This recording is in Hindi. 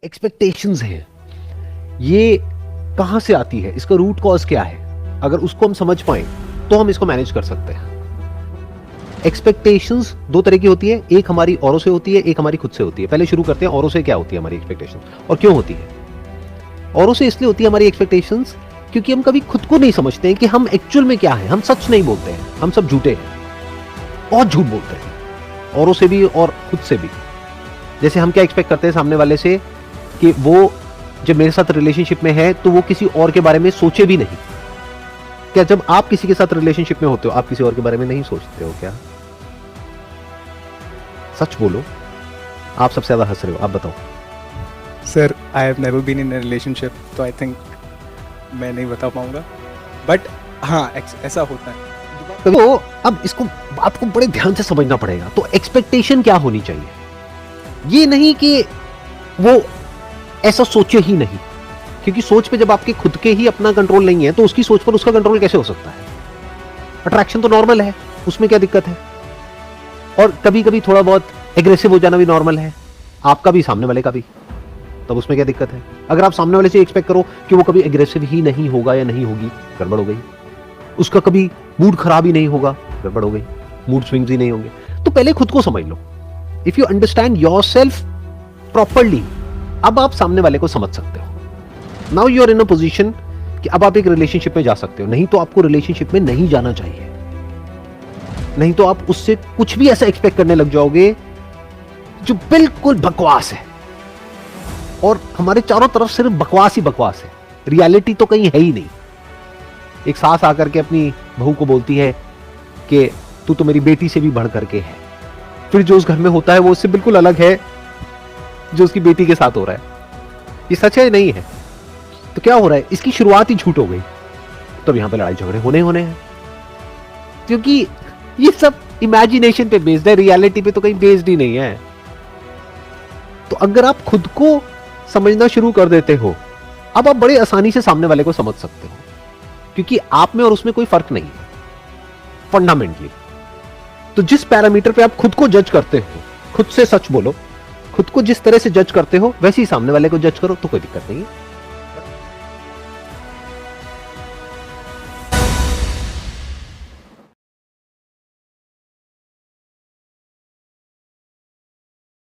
एक्सपेक्टेशंस हैं, ये कहां से आती है, इसका रूट कॉज क्या है? अगर उसको हम समझ पाए तो हम इसको मैनेज कर सकते हैं। एक्सपेक्टेशंस दो तरह की होती है, एक हमारी औरों से होती है, एक हमारी खुद से होती है। पहले शुरू करते हैं औरों से क्या होती है हमारी एक्सपेक्टेशन और क्यों होती है। औरों से इसलिए होती है हमारी एक्सपेक्टेशंस क्योंकि हम कभी खुद को नहीं समझते हैं कि हम एक्चुअल में क्या है। हम सच नहीं बोलते हैं, हम सब झूठे हैं, बहुत झूठ बोलते हैं, औरों से भी और खुद से भी। जैसे हम क्या एक्सपेक्ट करते हैं सामने वाले से कि वो जब मेरे साथ रिलेशनशिप में है तो वो किसी और के बारे में सोचे भी नहीं। क्या जब आप किसी के साथ रिलेशनशिप में होते हो आप किसी और के बारे में नहीं सोचते हो क्या? सच बोलो, आप सबसे ज्यादा हंस रहे हो, आप बताओ। Sir I have never been in a relationship, तो आई थिंक मैं नहीं बता पाऊंगा, बट हाँ ऐसा होता है। तो अब इसको आपको बड़े ध्यान से समझना पड़ेगा। तो एक्सपेक्टेशन क्या होनी चाहिए? ये नहीं कि वो ऐसा सोचे ही नहीं, क्योंकि सोच पे जब आपके खुद के ही अपना कंट्रोल नहीं है तो उसकी सोच पर उसका कंट्रोल कैसे हो सकता है? अट्रैक्शन तो नॉर्मल है, उसमें क्या दिक्कत है? और कभी कभी थोड़ा बहुत एग्रेसिव हो जाना भी नॉर्मल है, आपका भी सामने वाले का भी, तब उसमें क्या दिक्कत है? अगर आप सामने वाले से एक्सपेक्ट करो कि वो कभी एग्रेसिव ही नहीं होगा या नहीं होगी, गड़बड़ हो गई। उसका कभी मूड खराब ही नहीं होगा, गड़बड़ हो गई, मूड स्विंग्स ही नहीं होंगे। तो पहले खुद को समझ लो। If you understand yourself properly, अब आप सामने वाले को समझ सकते हो। Now you are in a position कि अब आप एक रिलेशनशिप में जा सकते हो। नहीं तो आपको रिलेशनशिप में नहीं जाना चाहिए, नहीं तो आप उससे कुछ भी ऐसा एक्सपेक्ट करने लग जाओगे जो बिल्कुल बकवास है। और हमारे चारों तरफ सिर्फ बकवास ही बकवास है, रियलिटी तो कहीं है ही नहीं। एक सास आकर के अपनी बहू को बोलती है कि तू तो मेरी बेटी से भी बढ़ करके है, फिर जो उस घर में होता है वो उससे बिल्कुल अलग है जो उसकी बेटी के साथ हो रहा है। ये सच है नहीं है? तो क्या हो रहा है, इसकी शुरुआत ही झूठ हो गई। तो यहां पे लड़ाई झगड़े होने हैं, क्योंकि ये सब इमेजिनेशन पे बेस्ड है, रियलिटी पे तो कहीं बेस्ड ही नहीं है। तो अगर आप खुद को समझना शुरू कर देते हो, अब आप बड़े आसानी से सामने वाले को समझ सकते हो, क्योंकि आप में और उसमें कोई फर्क नहीं है फंडामेंटली। तो जिस पैरामीटर पे आप खुद को जज करते हो, खुद से सच बोलो, खुद को जिस तरह से जज करते हो वैसे ही सामने वाले को जज करो, तो कोई दिक्कत नहीं है।